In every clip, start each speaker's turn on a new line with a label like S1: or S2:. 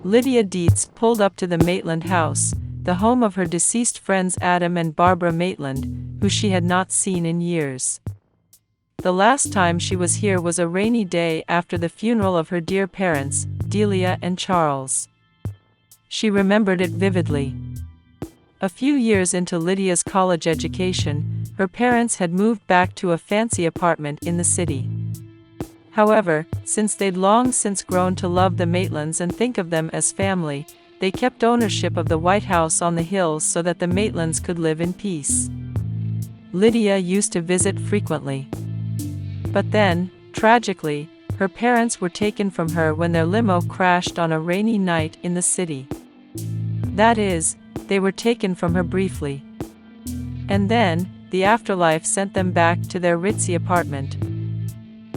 S1: Lydia Dietz pulled up to the Maitland house, the home of her deceased friends Adam and Barbara Maitland, who she had not seen in years. The last time she was here was a rainy day after the funeral of her dear parents, Delia and Charles. She remembered it vividly. A few years into Lydia's college education, her parents had moved back to a fancy apartment in the city. However, since they'd long since grown to love the Maitlands and think of them as family, they kept ownership of the White House on the hills so that the Maitlands could live in peace. Lydia used to visit frequently. But then, tragically, her parents were taken from her when their limo crashed on a rainy night in the city. That is, they were taken from her briefly. And then, the afterlife sent them back to their ritzy apartment.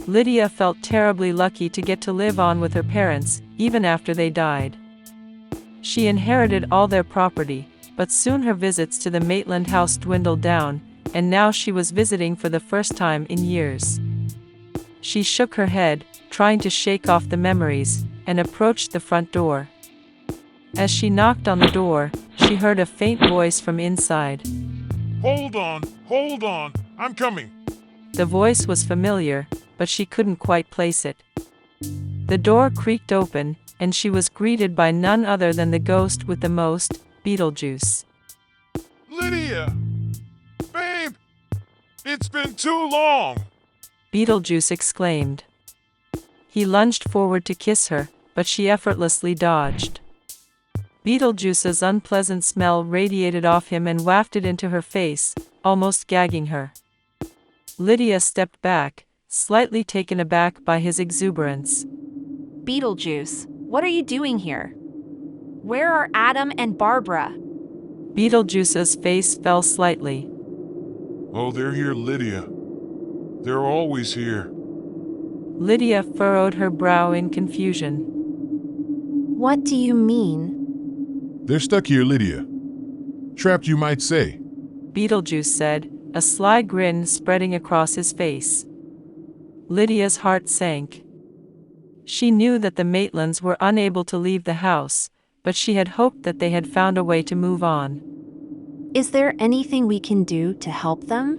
S1: Lydia felt terribly lucky to get to live on with her parents, even after they died. She inherited all their property, but soon her visits to the Maitland house dwindled down, and now she was visiting for the first time in years. She shook her head, trying to shake off the memories, and approached the front door. As she knocked on the door, she heard a faint voice from inside.
S2: Hold on, I'm coming.
S1: The voice was familiar, but she couldn't quite place it. The door creaked open, and she was greeted by none other than the ghost with the most, Beetlejuice.
S2: Lydia! Babe! It's been too long!
S1: Beetlejuice exclaimed. He lunged forward to kiss her, but she effortlessly dodged. Beetlejuice's unpleasant smell radiated off him and wafted into her face, almost gagging her. Lydia stepped back, slightly taken aback by his exuberance.
S3: Beetlejuice, what are you doing here? Where are Adam and Barbara?
S1: Beetlejuice's face fell slightly.
S2: Oh, they're here, Lydia. They're always here.
S1: Lydia furrowed her brow in confusion.
S3: What do you mean?
S2: They're stuck here, Lydia. Trapped, you might say.
S1: Beetlejuice said, a sly grin spreading across his face. Lydia's heart sank. She knew that the Maitlands were unable to leave the house, but she had hoped that they had found a way to move on.
S3: Is there anything we can do to help them?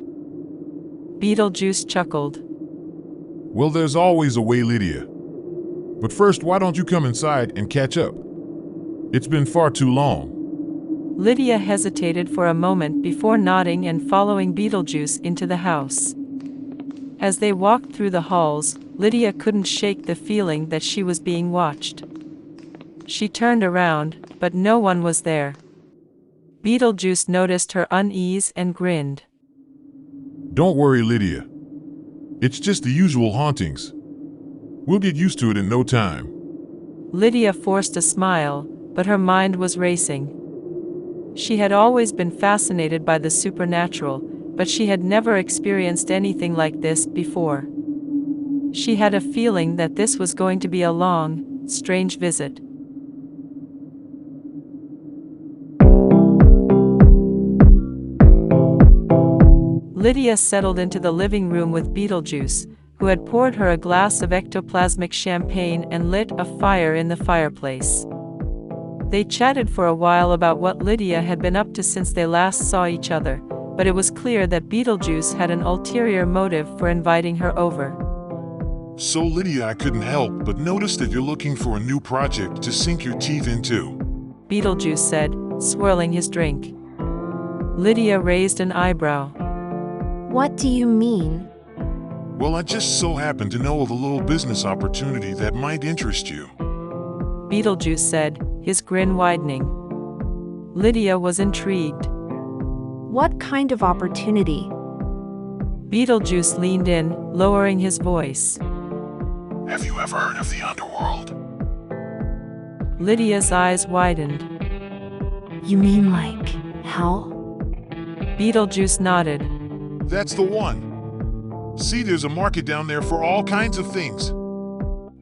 S1: Beetlejuice chuckled.
S2: Well, there's always a way, Lydia. But first, why don't you come inside and catch up? It's been far too long.
S1: Lydia hesitated for a moment before nodding and following Beetlejuice into the house. As they walked through the halls, Lydia couldn't shake the feeling that she was being watched. She turned around, but no one was there. Beetlejuice noticed her unease and grinned.
S2: Don't worry, Lydia. It's just the usual hauntings. We'll get used to it in no time.
S1: Lydia forced a smile, but her mind was racing. She had always been fascinated by the supernatural, but she had never experienced anything like this before. She had a feeling that this was going to be a long, strange visit. Lydia settled into the living room with Beetlejuice, who had poured her a glass of ectoplasmic champagne and lit a fire in the fireplace. They chatted for a while about what Lydia had been up to since they last saw each other, but it was clear that Beetlejuice had an ulterior motive for inviting her over.
S2: So, Lydia, I couldn't help but notice that you're looking for a new project to sink your teeth into.
S1: Beetlejuice said, swirling his drink. Lydia raised an eyebrow.
S3: What do you mean?
S2: Well, I just so happen to know of a little business opportunity that might interest you.
S1: Beetlejuice said, his grin widening. Lydia was intrigued.
S3: What kind of opportunity?
S1: Beetlejuice leaned in, lowering his voice.
S2: Have you ever heard of the underworld?
S1: Lydia's eyes widened.
S3: You mean like hell?
S1: Beetlejuice nodded.
S2: That's the one. See, there's a market down there for all kinds of things.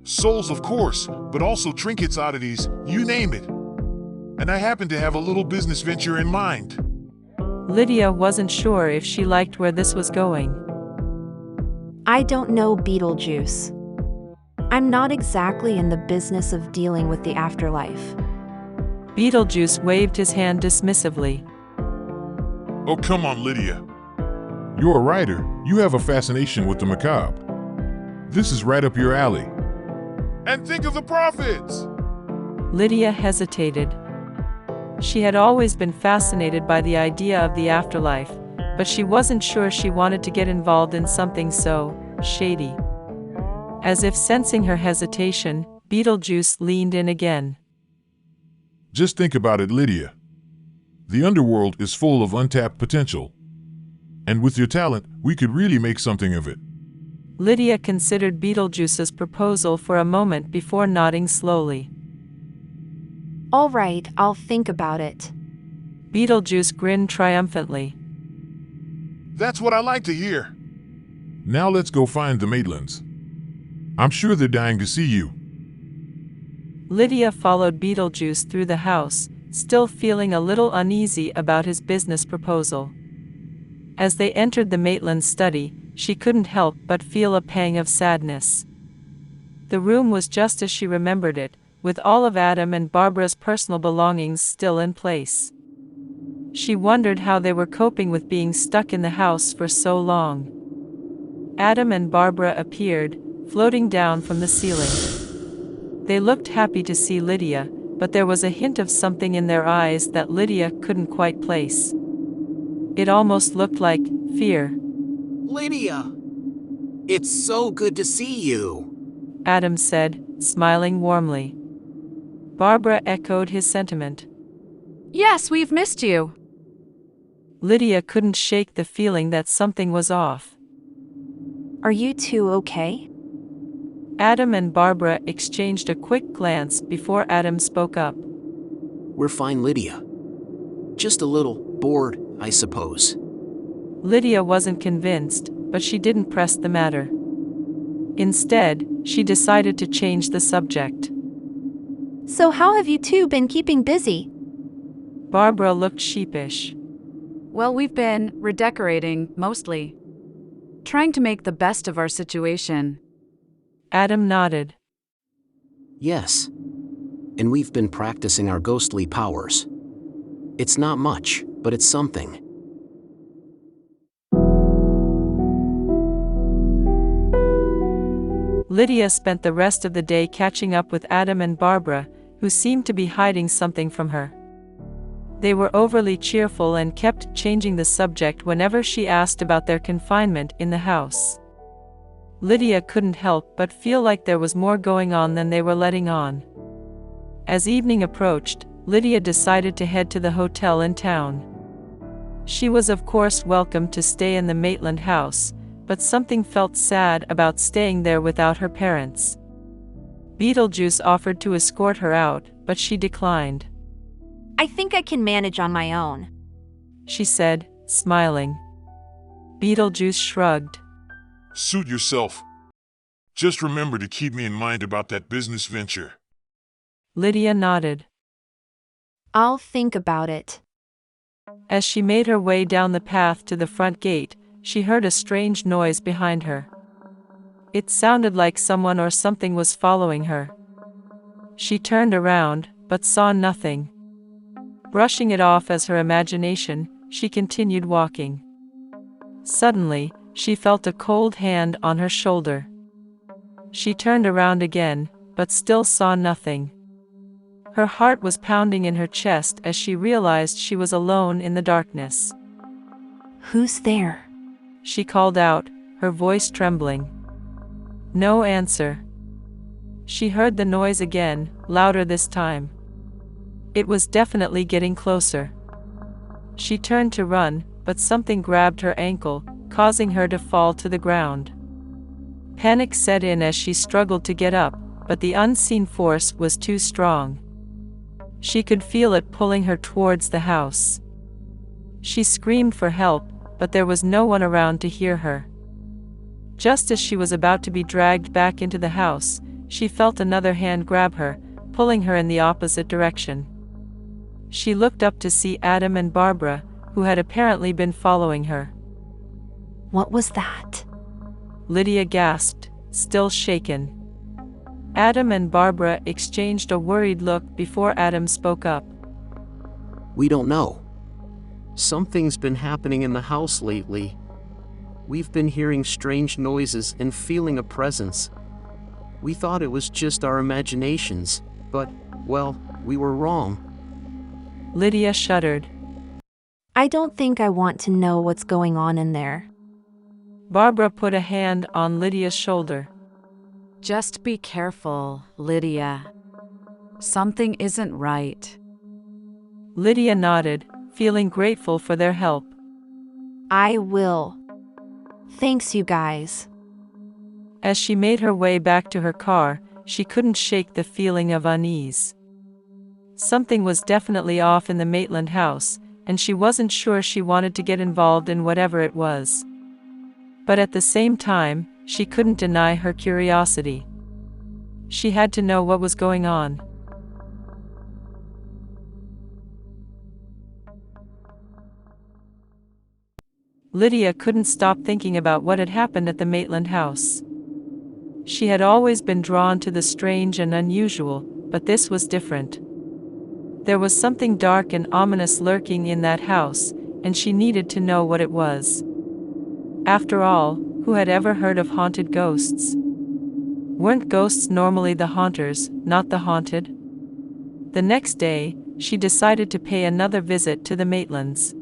S2: Souls, of course, but also trinkets, oddities, you name it. And I happen to have a little business venture in mind.
S1: Lydia wasn't sure if she liked where this was going.
S3: I don't know Beetlejuice. I'm not exactly in the business of dealing with the afterlife.
S1: Beetlejuice waved his hand dismissively.
S2: Oh, come on, Lydia. You're a writer. You have a fascination with the macabre. This is right up your alley. And think of the profits!
S1: Lydia hesitated. She had always been fascinated by the idea of the afterlife, but she wasn't sure she wanted to get involved in something so shady. As if sensing her hesitation, Beetlejuice leaned in again.
S2: Just think about it, Lydia. The underworld is full of untapped potential. And with your talent, we could really make something of it.
S1: Lydia considered Beetlejuice's proposal for a moment before nodding slowly.
S3: All right, I'll think about it.
S1: Beetlejuice grinned triumphantly.
S2: That's what I like to hear. Now let's go find the Maitlands. I'm sure they're dying to see you.
S1: Lydia followed Beetlejuice through the house, still feeling a little uneasy about his business proposal. As they entered the Maitland study, she couldn't help but feel a pang of sadness. The room was just as she remembered it, with all of Adam and Barbara's personal belongings still in place. She wondered how they were coping with being stuck in the house for so long. Adam and Barbara appeared, floating down from the ceiling. They looked happy to see Lydia, but there was a hint of something in their eyes that Lydia couldn't quite place. It almost looked like fear.
S4: Lydia! It's so good to see you!
S1: Adam said, smiling warmly. Barbara echoed his sentiment.
S5: Yes, we've missed you.
S1: Lydia couldn't shake the feeling that something was off.
S3: Are you two okay?
S1: Adam and Barbara exchanged a quick glance before Adam spoke up.
S4: We're fine, Lydia. Just a little bored, I suppose.
S1: Lydia wasn't convinced, but she didn't press the matter. Instead, she decided to change the subject.
S3: So how have you two been keeping busy?
S1: Barbara looked sheepish.
S5: Well, we've been redecorating, mostly. Trying to make the best of our situation.
S1: Adam nodded.
S4: Yes. And we've been practicing our ghostly powers. It's not much, but it's something.
S1: Lydia spent the rest of the day catching up with Adam and Barbara, who seemed to be hiding something from her. They were overly cheerful and kept changing the subject whenever she asked about their confinement in the house. Lydia couldn't help but feel like there was more going on than they were letting on. As evening approached, Lydia decided to head to the hotel in town. She was of course welcome to stay in the Maitland house, but something felt sad about staying there without her parents. Beetlejuice offered to escort her out, but she declined.
S3: I think I can manage on my own,
S1: she said, smiling. Beetlejuice shrugged.
S2: Suit yourself. Just remember to keep me in mind about that business venture.
S1: Lydia nodded.
S3: I'll think about it.
S1: As she made her way down the path to the front gate, she heard a strange noise behind her. It sounded like someone or something was following her. She turned around, but saw nothing. Brushing it off as her imagination, she continued walking. Suddenly, she felt a cold hand on her shoulder. She turned around again, but still saw nothing. Her heart was pounding in her chest as she realized she was alone in the darkness.
S3: Who's there?
S1: She called out, her voice trembling. No answer. She heard the noise again, louder this time. It was definitely getting closer. She turned to run, but something grabbed her ankle, causing her to fall to the ground. Panic set in as she struggled to get up, but the unseen force was too strong. She could feel it pulling her towards the house. She screamed for help, but there was no one around to hear her. Just as she was about to be dragged back into the house, she felt another hand grab her, pulling her in the opposite direction. She looked up to see Adam and Barbara, who had apparently been following her.
S3: What was that?
S1: Lydia gasped, still shaken. Adam and Barbara exchanged a worried look before Adam spoke up.
S4: We don't know. Something's been happening in the house lately. We've been hearing strange noises and feeling a presence. We thought it was just our imaginations, but, well, we were wrong.
S1: Lydia shuddered.
S3: I don't think I want to know what's going on in there.
S1: Barbara put a hand on Lydia's shoulder.
S5: Just be careful, Lydia. Something isn't right.
S1: Lydia nodded, feeling grateful for their help.
S3: I will. Thanks, you guys.
S1: As she made her way back to her car, she couldn't shake the feeling of unease. Something was definitely off in the Maitland house, and she wasn't sure she wanted to get involved in whatever it was. But at the same time, she couldn't deny her curiosity. She had to know what was going on. Lydia couldn't stop thinking about what had happened at the Maitland house. She had always been drawn to the strange and unusual, but this was different. There was something dark and ominous lurking in that house, and she needed to know what it was. After all, who had ever heard of haunted ghosts? Weren't ghosts normally the haunters, not the haunted? The next day, she decided to pay another visit to the Maitlands.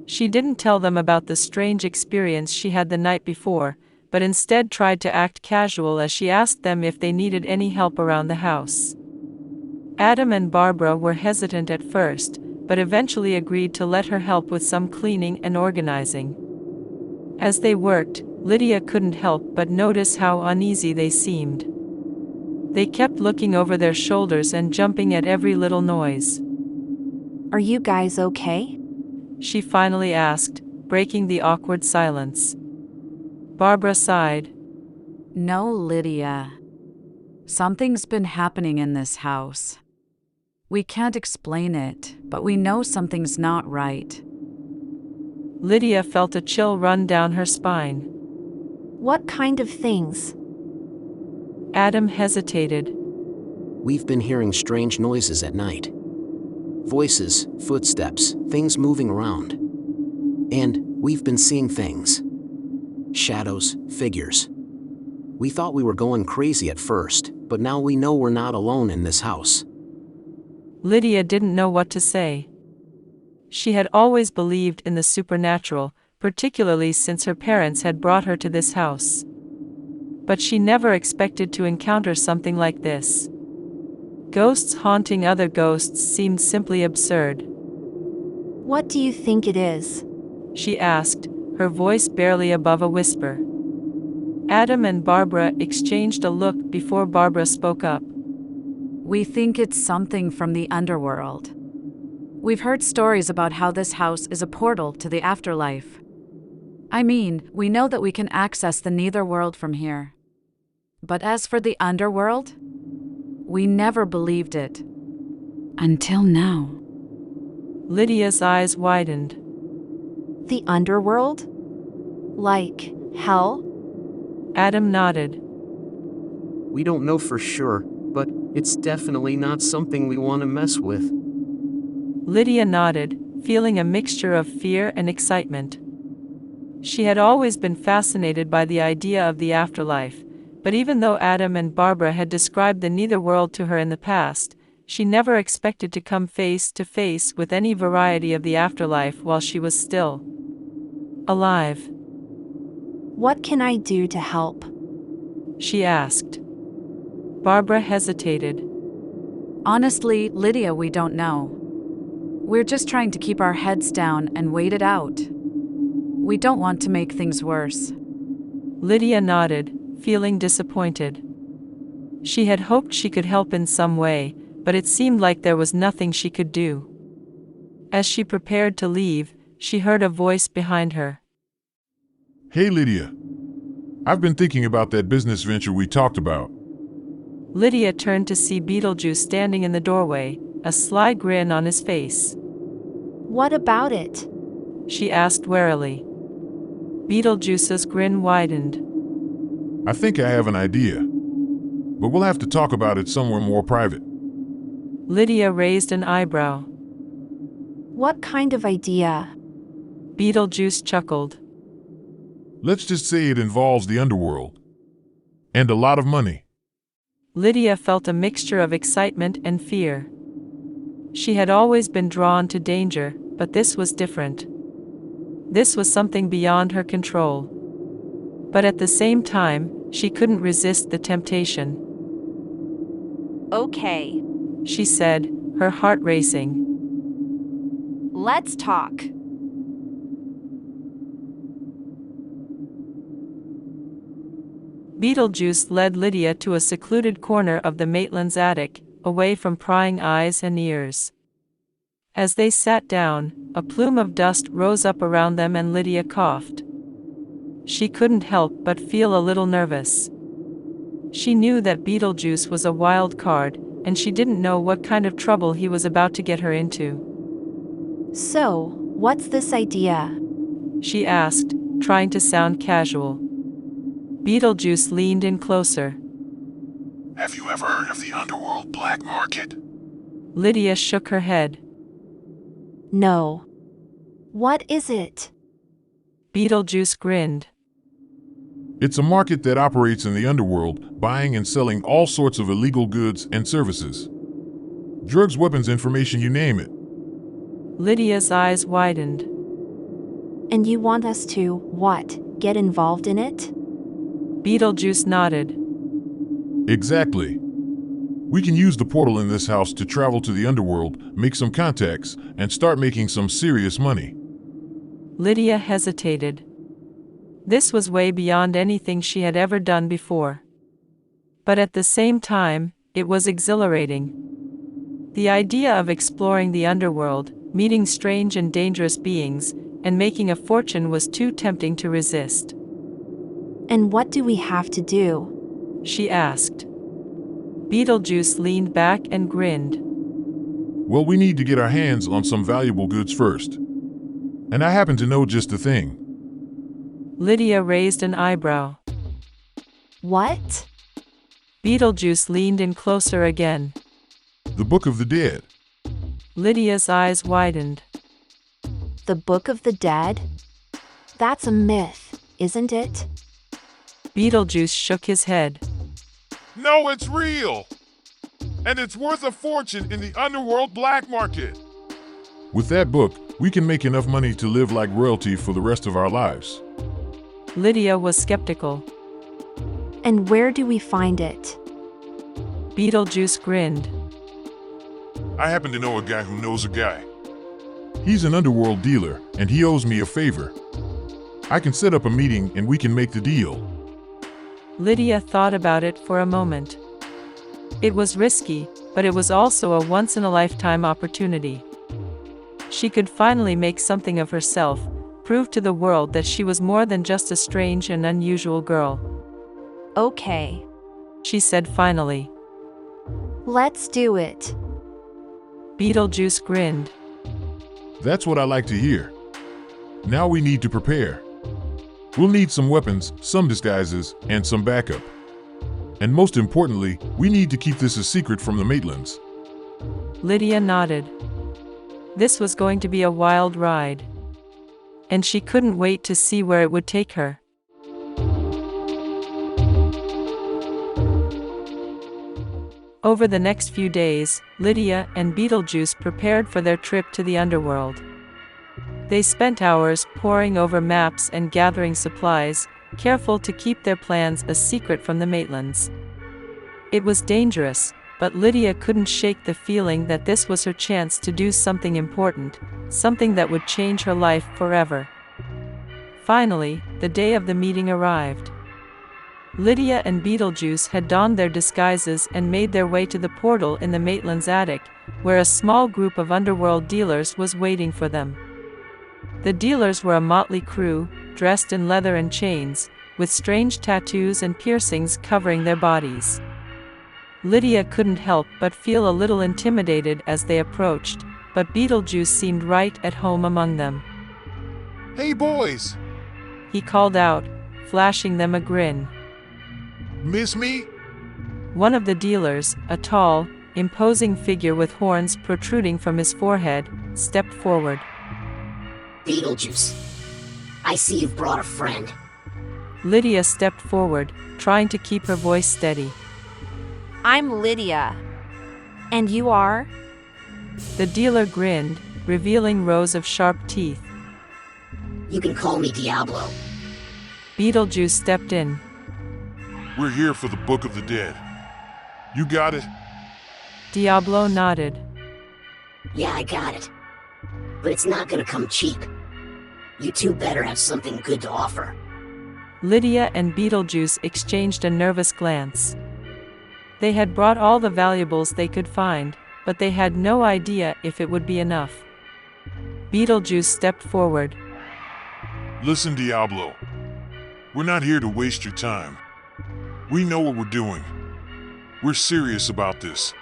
S1: She didn't tell them about the strange experience she had the night before, but instead tried to act casual as she asked them if they needed any help around the house. Adam and Barbara were hesitant at first, but eventually agreed to let her help with some cleaning and organizing. As they worked, Lydia couldn't help but notice how uneasy they seemed. They kept looking over their shoulders and jumping at every little noise.
S3: Are you guys okay?
S1: She finally asked, breaking the awkward silence. Barbara sighed.
S5: No, Lydia. Something's been happening in this house. We can't explain it, but we know something's not right.
S1: Lydia felt a chill run down her spine.
S3: What kind of things?
S1: Adam hesitated.
S4: We've been hearing strange noises at night. Voices, footsteps, things moving around. And we've been seeing things. Shadows, figures. We thought we were going crazy at first, but now we know we're not alone in this house.
S1: Lydia didn't know what to say. She had always believed in the supernatural, particularly since her parents had brought her to this house. But she never expected to encounter something like this. Ghosts haunting other ghosts seemed simply absurd.
S3: What do you think it is?
S1: She asked, her voice barely above a whisper. Adam and Barbara exchanged a look before Barbara spoke up.
S5: We think it's something from the underworld. We've heard stories about how this house is a portal to the afterlife. I mean, we know that we can access the netherworld from here. But as for the underworld, we never believed it. Until now.
S1: Lydia's eyes widened.
S3: The underworld? Like hell?
S1: Adam nodded.
S4: We don't know for sure, but it's definitely not something we want to mess with.
S1: Lydia nodded, feeling a mixture of fear and excitement. She had always been fascinated by the idea of the afterlife, but even though Adam and Barbara had described the netherworld to her in the past, she never expected to come face to face with any variety of the afterlife while she was still alive.
S3: What can I do to help?
S1: She asked. Barbara hesitated.
S5: Honestly, Lydia, we don't know. We're just trying to keep our heads down and wait it out. We don't want to make things worse.
S1: Lydia nodded, feeling disappointed. She had hoped she could help in some way, but it seemed like there was nothing she could do. As she prepared to leave, she heard a voice behind her.
S2: Hey Lydia. I've been thinking about that business venture we talked about.
S1: Lydia turned to see Beetlejuice standing in the doorway, a sly grin on his face.
S3: What about it?
S1: She asked warily. Beetlejuice's grin widened.
S2: I think I have an idea. but we'll have to talk about it somewhere more private.
S1: Lydia raised an eyebrow.
S3: What kind of idea?
S1: Beetlejuice chuckled.
S2: Let's just say it involves the underworld. And a lot of money.
S1: Lydia felt a mixture of excitement and fear. She had always been drawn to danger, but this was different. This was something beyond her control. But at the same time, she couldn't resist the temptation.
S3: Okay,
S1: She said, her heart racing.
S3: let's talk.
S1: Beetlejuice led Lydia to a secluded corner of the Maitland's attic, away from prying eyes and ears. As they sat down, a plume of dust rose up around them and Lydia coughed. She couldn't help but feel a little nervous. She knew that Beetlejuice was a wild card, and she didn't know what kind of trouble he was about to get her into.
S3: So, what's this idea?
S1: She asked, trying to sound casual. Beetlejuice leaned in closer.
S2: Have you ever heard of the underworld black market?
S1: Lydia shook her head.
S3: No. What is it?
S1: Beetlejuice grinned.
S2: It's a market that operates in the underworld, buying and selling all sorts of illegal goods and services. Drugs, weapons, information, you name it.
S1: Lydia's eyes widened.
S3: And you want us to, what, get involved in it?
S1: Beetlejuice nodded.
S2: Exactly. We can use the portal in this house to travel to the underworld, make some contacts, and start making some serious money.
S1: Lydia hesitated. This was way beyond anything she had ever done before. But at the same time, it was exhilarating. The idea of exploring the underworld, meeting strange and dangerous beings, and making a fortune was too tempting to resist.
S3: And what do we have to do?
S1: She asked. Beetlejuice leaned back and grinned.
S2: Well, we need to get our hands on some valuable goods first. And I happen to know just the thing.
S1: Lydia raised an eyebrow.
S3: What?
S1: Beetlejuice leaned in closer again.
S2: The Book of the Dead.
S1: Lydia's eyes widened.
S3: The Book of the Dead? That's a myth, isn't it?
S1: Beetlejuice shook his head.
S2: No, it's real! And it's worth a fortune in the underworld black market. With that book, we can make enough money to live like royalty for the rest of our lives.
S1: Lydia was skeptical.
S3: And where do we find it?
S1: Beetlejuice grinned.
S2: I happen to know a guy who knows a guy. He's an underworld dealer, and he owes me a favor. I can set up a meeting and we can make the deal.
S1: Lydia thought about it for a moment. It was risky, but it was also a once-in-a-lifetime opportunity. She could finally make something of herself, prove to the world that she was more than just a strange and unusual girl.
S3: Okay.
S1: She said finally.
S3: Let's do it.
S1: Beetlejuice grinned.
S2: That's what I like to hear. Now we need to prepare. We'll need some weapons, some disguises, and some backup. And most importantly, we need to keep this a secret from the Maitlands.
S1: Lydia nodded. This was going to be a wild ride. And she couldn't wait to see where it would take her. Over the next few days, Lydia and Beetlejuice prepared for their trip to the underworld. They spent hours poring over maps and gathering supplies, careful to keep their plans a secret from the Maitlands. It was dangerous, but Lydia couldn't shake the feeling that this was her chance to do something important, something that would change her life forever. Finally, the day of the meeting arrived. Lydia and Beetlejuice had donned their disguises and made their way to the portal in the Maitland's attic, where a small group of underworld dealers was waiting for them. The dealers were a motley crew, dressed in leather and chains, with strange tattoos and piercings covering their bodies. Lydia couldn't help but feel a little intimidated as they approached, but Beetlejuice seemed right at home among them.
S2: Hey boys!
S1: He called out, flashing them a grin.
S2: Miss me?
S1: One of the dealers, a tall, imposing figure with horns protruding from his forehead, stepped forward.
S6: Beetlejuice, I see you've brought a friend.
S1: Lydia stepped forward, trying to keep her voice steady.
S3: I'm Lydia. And you are?
S1: The dealer grinned, revealing rows of sharp teeth.
S6: You can call me Diablo.
S1: Beetlejuice stepped in.
S2: We're here for the Book of the Dead. You got it?
S1: Diablo nodded.
S6: Yeah, I got it. But it's not gonna come cheap. You two better have something good to offer.
S1: Lydia and Beetlejuice exchanged a nervous glance. They had brought all the valuables they could find, but they had no idea if it would be enough. Beetlejuice stepped forward.
S2: Listen, Diablo. We're not here to waste your time. We know what we're doing. We're serious about this.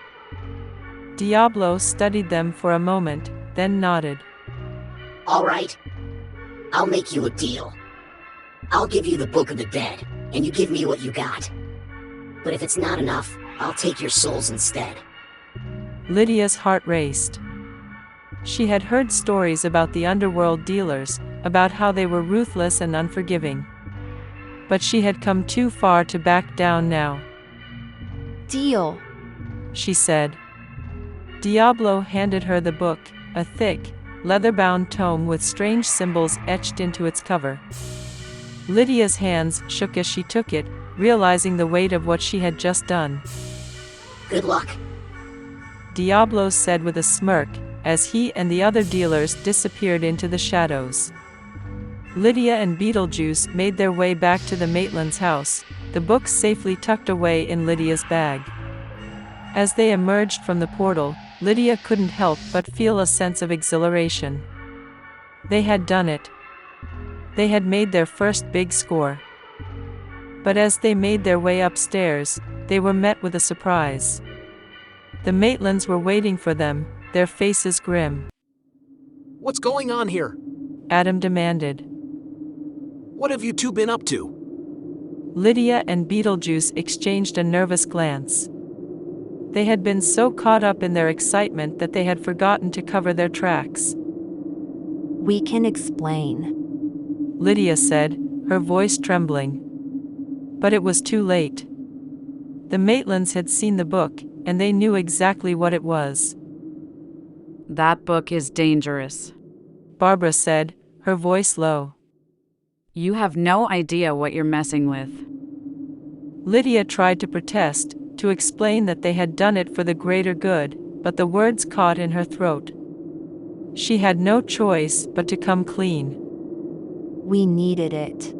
S1: Diablo studied them for a moment, then nodded.
S6: All right. I'll make you a deal. I'll give you the Book of the Dead, and you give me what you got. But if it's not enough, I'll take your souls instead.
S1: Lydia's heart raced. She had heard stories about the underworld dealers, about how they were ruthless and unforgiving. But she had come too far to back down now.
S3: Deal,
S1: she said. Diablo handed her the book, a thick, leather-bound tome with strange symbols etched into its cover. Lydia's hands shook as she took it, realizing the weight of what she had just done.
S6: Good luck,
S1: Diablo said with a smirk, as he and the other dealers disappeared into the shadows. Lydia and Beetlejuice made their way back to the Maitland's house, the books safely tucked away in Lydia's bag. As they emerged from the portal, Lydia couldn't help but feel a sense of exhilaration. They had done it. They had made their first big score. But as they made their way upstairs, they were met with a surprise. The Maitlands were waiting for them, their faces grim.
S4: What's going on here?
S1: Adam demanded.
S4: What have you two been up to?
S1: Lydia and Beetlejuice exchanged a nervous glance. They had been so caught up in their excitement that they had forgotten to cover their tracks.
S3: we can explain.
S1: Lydia said, her voice trembling. But it was too late. The Maitlands had seen the book, and they knew exactly what it was.
S5: That book is dangerous,
S1: Barbara said, her voice low.
S5: You have no idea what you're messing with.
S1: Lydia tried to protest, to explain that they had done it for the greater good, but the words caught in her throat. She had no choice but to come clean.
S3: We needed it.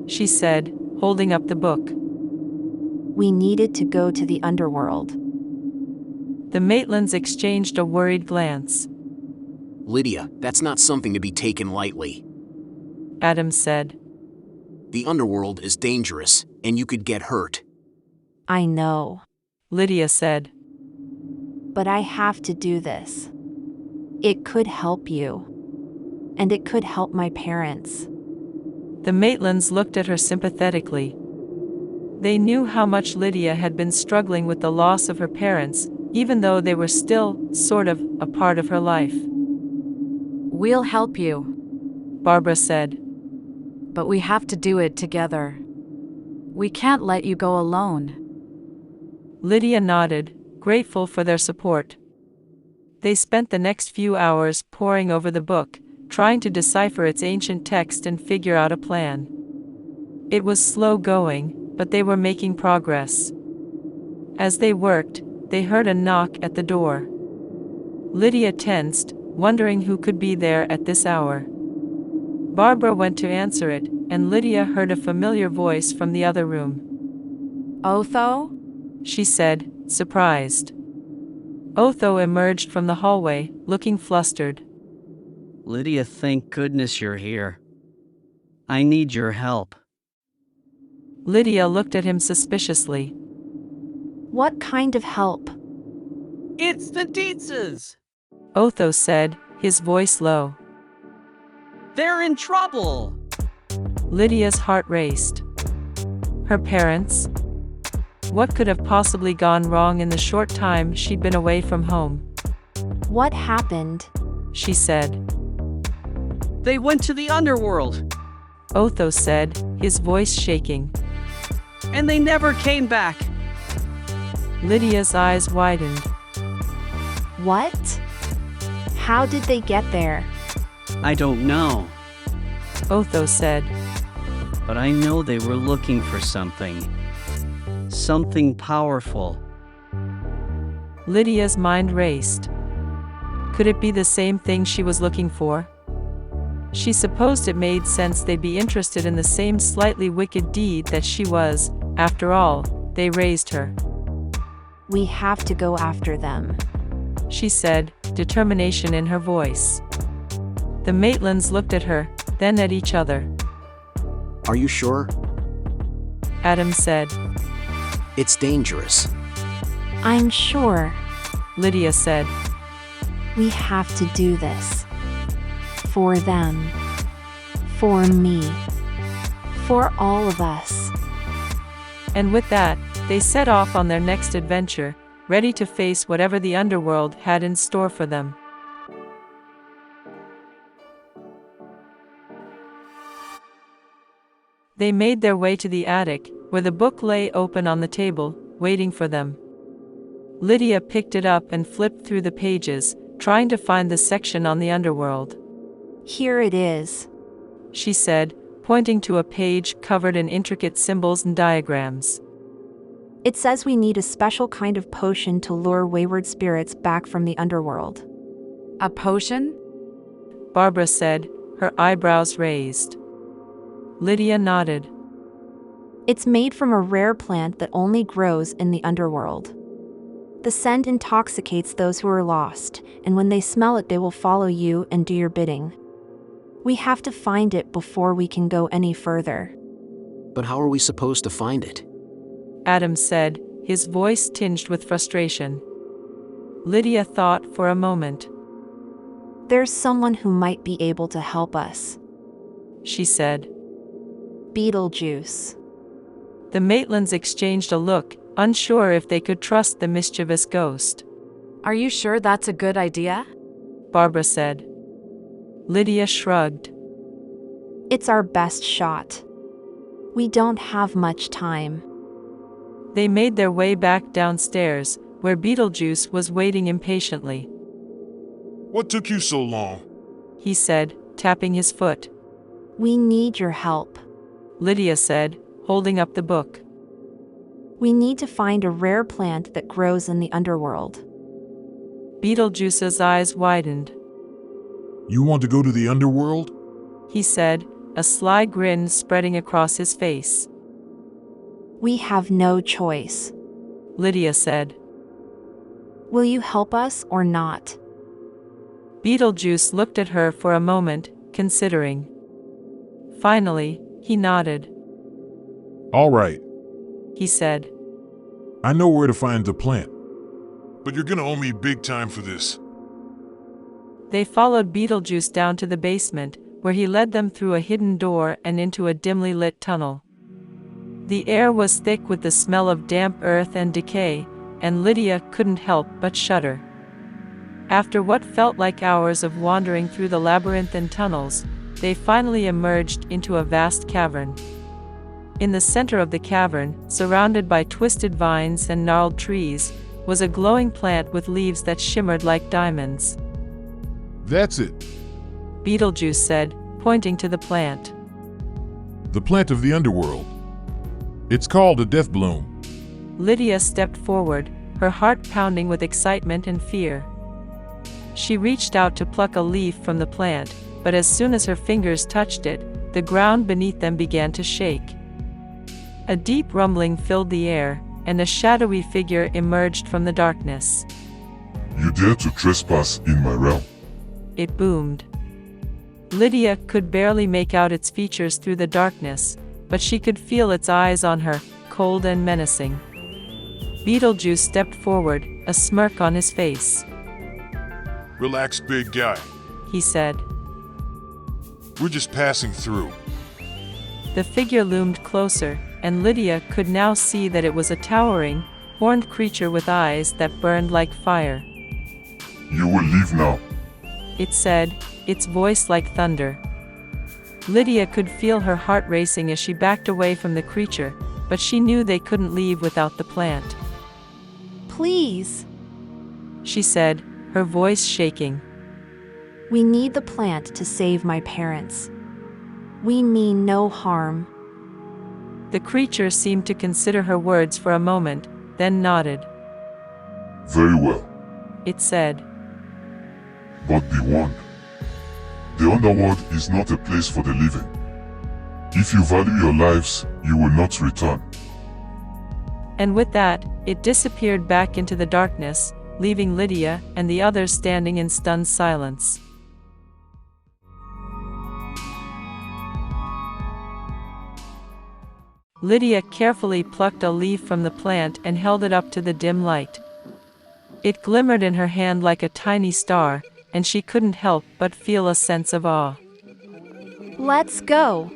S1: She said, holding up the book.
S3: We needed to go to the underworld.
S1: The Maitlands exchanged a worried glance.
S4: Lydia, that's not something to be taken lightly.
S1: Adam said.
S4: The underworld is dangerous, and you could get hurt.
S3: I know.
S1: Lydia said.
S3: But I have to do this. It could help you. And it could help my parents.
S1: The Maitlands looked at her sympathetically. They knew how much Lydia had been struggling with the loss of her parents, even though they were still, sort of, a part of her life.
S5: We'll help you,
S1: Barbara said.
S5: but we have to do it together. We can't let you go alone.
S1: Lydia nodded, grateful for their support. They spent the next few hours poring over the book, trying to decipher its ancient text and figure out a plan. It was slow going, but they were making progress. As they worked, they heard a knock at the door. Lydia tensed, wondering who could be there at this hour. Barbara went to answer it, and Lydia heard a familiar voice from the other room.
S5: Otho?
S1: She said, surprised. Otho emerged from the hallway, looking flustered.
S7: Lydia, thank goodness you're here. I need your help.
S1: Lydia looked at him suspiciously.
S3: What kind of help?
S7: It's the Dietzes!
S1: Otho said, his voice low.
S7: They're in trouble!
S1: Lydia's heart raced. Her parents? what could have possibly gone wrong in the short time she'd been away from home.
S3: What happened?
S1: She said.
S7: They went to the underworld,
S1: Otho said, his voice shaking.
S7: and they never came back.
S1: Lydia's eyes widened.
S3: What? How did they get there?
S7: I don't know,
S1: Otho said.
S7: but I know they were looking for something. Something powerful.
S1: Lydia's mind raced. Could it be the same thing she was looking for? She supposed it made sense they'd be interested in the same slightly wicked deed that she was. After all, they raised her.
S3: We have to go after them.
S1: She said, determination in her voice. The Maitlands looked at her, then at each other.
S4: Are you sure?
S1: Adam said.
S4: It's dangerous.
S3: I'm sure.
S1: Lydia said.
S3: We have to do this. For them. For me. For all of us.
S1: And with that, they set off on their next adventure, ready to face whatever the underworld had in store for them. They made their way to the attic, where the book lay open on the table, waiting for them. Lydia picked it up and flipped through the pages, trying to find the section on the underworld.
S3: Here it is.
S1: She said, pointing to a page covered in intricate symbols and diagrams.
S3: It says we need a special kind of potion to lure wayward spirits back from the underworld.
S5: A potion?
S1: Barbara said, her eyebrows raised. Lydia nodded.
S3: It's made from a rare plant that only grows in the underworld. The scent intoxicates those who are lost, and when they smell it, they will follow you and do your bidding. We have to find it before we can go any further.
S4: But how are we supposed to find it?
S1: Adam said, his voice tinged with frustration. Lydia thought for a moment.
S3: There's someone who might be able to help us.
S1: She said.
S3: Beetlejuice.
S1: The Maitlands exchanged a look, unsure if they could trust the mischievous ghost.
S5: Are you sure that's a good idea?
S1: Barbara said. Lydia shrugged.
S3: It's our best shot. We don't have much time.
S1: They made their way back downstairs, where Beetlejuice was waiting impatiently.
S2: What took you so long?
S1: He said, tapping his foot.
S3: We need your help.
S1: Lydia said, holding up the book.
S3: We need to find a rare plant that grows in the underworld.
S1: Beetlejuice's eyes widened.
S2: You want to go to the underworld?
S1: He said, a sly grin spreading across his face.
S3: We have no choice.
S1: Lydia said.
S3: Will you help us or not?
S1: Beetlejuice looked at her for a moment, considering. Finally, he nodded.
S2: All right.
S1: He said.
S2: I know where to find the plant. But you're gonna owe me big time for this.
S1: They followed Beetlejuice down to the basement, where he led them through a hidden door and into a dimly lit tunnel. The air was thick with the smell of damp earth and decay, and Lydia couldn't help but shudder. After what felt like hours of wandering through the labyrinthine tunnels, they finally emerged into a vast cavern. In the center of the cavern, surrounded by twisted vines and gnarled trees, was a glowing plant with leaves that shimmered like diamonds.
S2: That's it.
S1: Beetlejuice said, pointing to the plant.
S2: The plant of the underworld. It's called a death bloom.
S1: Lydia stepped forward, her heart pounding with excitement and fear. She reached out to pluck a leaf from the plant, but as soon as her fingers touched it, the ground beneath them began to shake. A deep rumbling filled the air, and a shadowy figure emerged from the darkness.
S8: You dare to trespass in my realm?
S1: It boomed. Lydia could barely make out its features through the darkness, but she could feel its eyes on her, cold and menacing. Beetlejuice stepped forward, a smirk on his face.
S2: Relax, big guy.
S1: He said.
S2: We're just passing through.
S1: The figure loomed closer, and Lydia could now see that it was a towering, horned creature with eyes that burned like fire.
S8: You will leave now.
S1: It said, its voice like thunder. Lydia could feel her heart racing as she backed away from the creature, but she knew they couldn't leave without the plant.
S3: Please.
S1: She said, her voice shaking.
S3: We need the plant to save my parents. We mean no harm.
S1: The creature seemed to consider her words for a moment, then nodded.
S8: Very well.
S1: It said.
S8: But be warned. The underworld is not a place for the living. If you value your lives, you will not return.
S1: And with that, it disappeared back into the darkness, leaving Lydia and the others standing in stunned silence. Lydia carefully plucked a leaf from the plant and held it up to the dim light. It glimmered in her hand like a tiny star, and she couldn't help but feel a sense of awe.
S3: Let's go,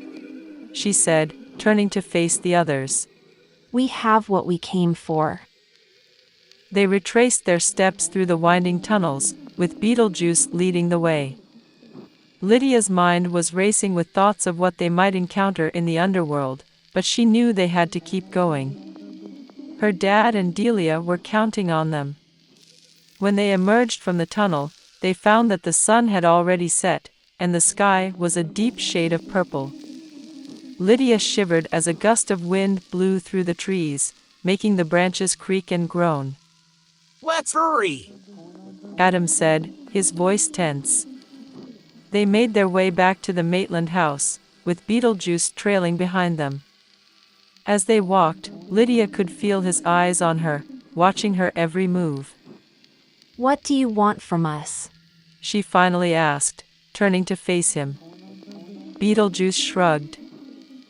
S1: she said, turning to face the others.
S3: We have what we came for.
S1: They retraced their steps through the winding tunnels, with Beetlejuice leading the way. Lydia's mind was racing with thoughts of what they might encounter in the underworld, but she knew they had to keep going. Her dad and Delia were counting on them. When they emerged from the tunnel, they found that the sun had already set, and the sky was a deep shade of purple. Lydia shivered as a gust of wind blew through the trees, making the branches creak and groan.
S9: Let's hurry,
S1: Adam said, his voice tense. They made their way back to the Maitland house, with Beetlejuice trailing behind them. As they walked, Lydia could feel his eyes on her, watching her every move.
S3: What do you want from us?
S1: She finally asked, turning to face him. Beetlejuice shrugged.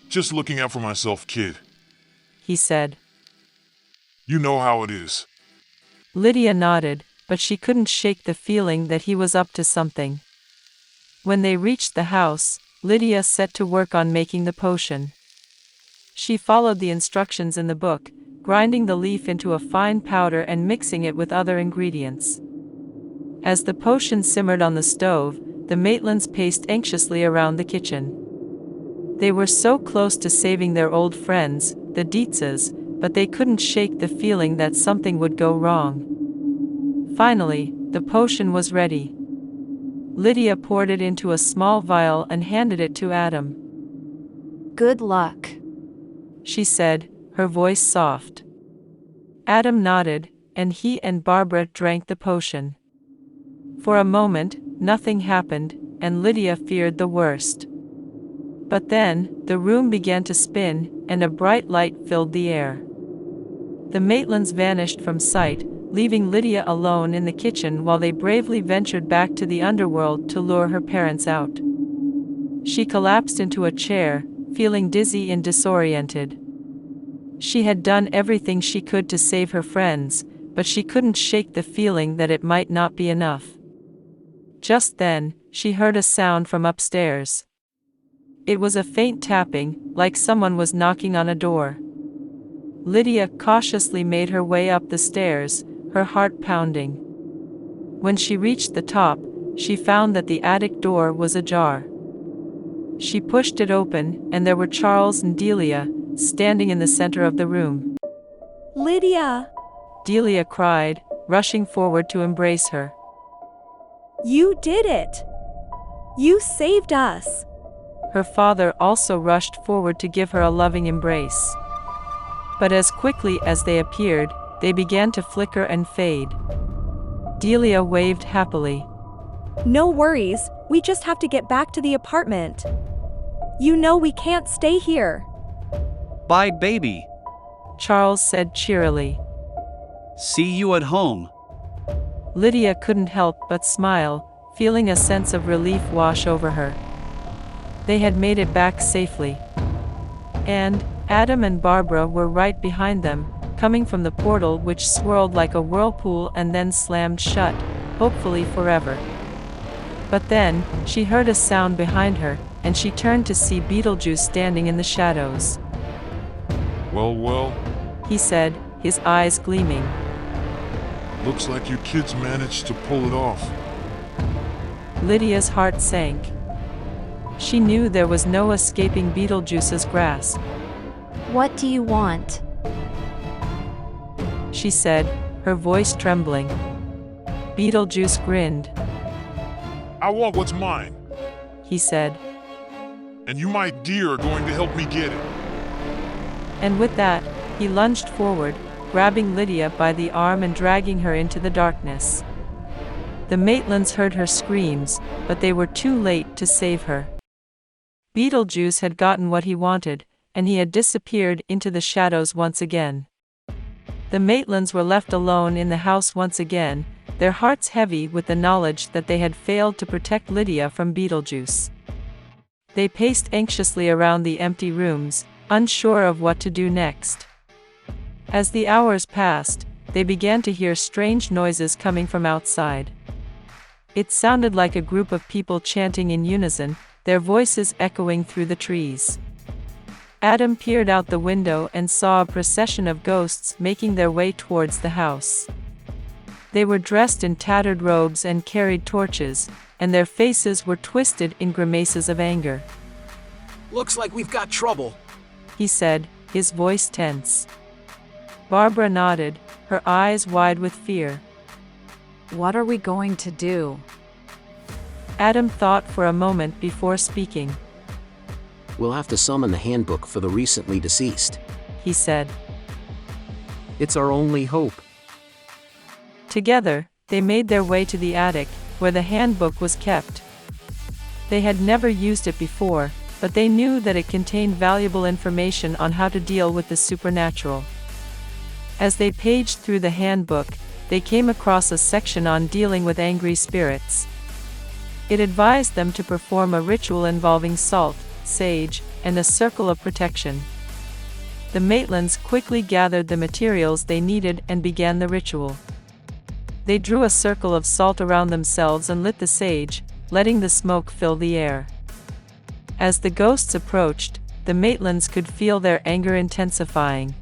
S2: Just looking out for myself, kid.
S1: He said.
S2: You know how it is.
S1: Lydia nodded, but she couldn't shake the feeling that he was up to something. When they reached the house, Lydia set to work on making the potion. She followed the instructions in the book, grinding the leaf into a fine powder and mixing it with other ingredients. As the potion simmered on the stove, the Maitlands paced anxiously around the kitchen. They were so close to saving their old friends, the Dietzes, but they couldn't shake the feeling that something would go wrong. Finally, the potion was ready. Lydia poured it into a small vial and handed it to Adam.
S3: Good luck,
S1: she said, her voice soft. Adam nodded, and he and Barbara drank the potion. For a moment, nothing happened, and Lydia feared the worst. But then, the room began to spin, and a bright light filled the air. The Maitlands vanished from sight, leaving Lydia alone in the kitchen while they bravely ventured back to the underworld to lure her parents out. She collapsed into a chair, feeling dizzy and disoriented. She had done everything she could to save her friends, but she couldn't shake the feeling that it might not be enough. Just then, she heard a sound from upstairs. It was a faint tapping, like someone was knocking on a door. Lydia cautiously made her way up the stairs, her heart pounding. When she reached the top, she found that the attic door was ajar. She pushed it open, and there were Charles and Delia, standing in the center of the room.
S10: Lydia!
S1: Delia cried, rushing forward to embrace her.
S10: You did it! You saved us!
S1: Her father also rushed forward to give her a loving embrace. But as quickly as they appeared, they began to flicker and fade. Delia waved happily.
S10: No worries, we just have to get back to the apartment. You know we can't stay here.
S7: Bye, baby.
S1: Charles said cheerily.
S7: See you at home.
S1: Lydia couldn't help but smile, feeling a sense of relief wash over her. They had made it back safely. And Adam and Barbara were right behind them, coming from the portal which swirled like a whirlpool and then slammed shut, hopefully forever. But then, she heard a sound behind her, and she turned to see Beetlejuice standing in the shadows.
S2: Well,
S1: he said, his eyes gleaming.
S2: looks like you kids managed to pull it off.
S1: Lydia's heart sank. She knew there was no escaping Beetlejuice's grasp.
S3: What do you want?
S1: She said, her voice trembling. Beetlejuice grinned.
S2: I want what's mine,
S1: He said,
S2: and you, my dear, are going to help me get it.
S1: and with that, he lunged forward, grabbing Lydia by the arm and dragging her into the darkness. The Maitlands heard her screams, but they were too late to save her. Beetlejuice had gotten what he wanted, and he had disappeared into the shadows once again. The Maitlands were left alone in the house once again, their hearts heavy with the knowledge that they had failed to protect Lydia from Beetlejuice. They paced anxiously around the empty rooms, unsure of what to do next. As the hours passed, they began to hear strange noises coming from outside. It sounded like a group of people chanting in unison, their voices echoing through the trees. Adam peered out the window and saw a procession of ghosts making their way towards the house. They were dressed in tattered robes and carried torches, and their faces were twisted in grimaces of anger.
S9: Looks like we've got trouble.
S1: He said, his voice tense. Barbara nodded, her eyes wide with fear.
S5: What are we going to do?
S1: Adam thought for a moment before speaking.
S4: We'll have to summon the handbook for the recently deceased.
S1: He said.
S11: It's our only hope.
S1: Together, they made their way to the attic, where the handbook was kept. They had never used it before, but they knew that it contained valuable information on how to deal with the supernatural. As they paged through the handbook, they came across a section on dealing with angry spirits. It advised them to perform a ritual involving salt, sage, and a circle of protection. The Maitlands quickly gathered the materials they needed and began the ritual. They drew a circle of salt around themselves and lit the sage, letting the smoke fill the air. As the ghosts approached, the Maitlands could feel their anger intensifying.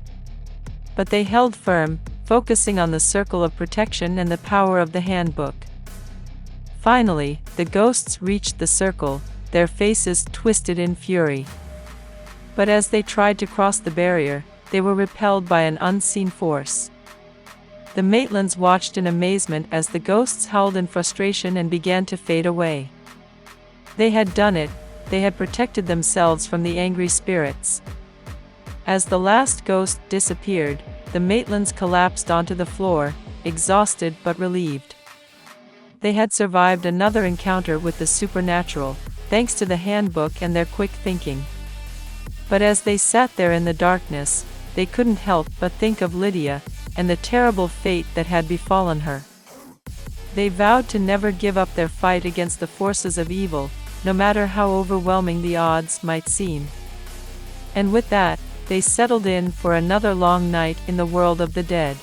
S1: But they held firm, focusing on the circle of protection and the power of the handbook. Finally, the ghosts reached the circle, their faces twisted in fury. But as they tried to cross the barrier, they were repelled by an unseen force. The Maitlands watched in amazement as the ghosts howled in frustration and began to fade away. They had done it, they had protected themselves from the angry spirits. As the last ghost disappeared, the Maitlands collapsed onto the floor, exhausted but relieved. They had survived another encounter with the supernatural, thanks to the handbook and their quick thinking. But as they sat there in the darkness, they couldn't help but think of Lydia, and the terrible fate that had befallen her. They vowed to never give up their fight against the forces of evil, no matter how overwhelming the odds might seem. And with that, they settled in for another long night in the world of the dead.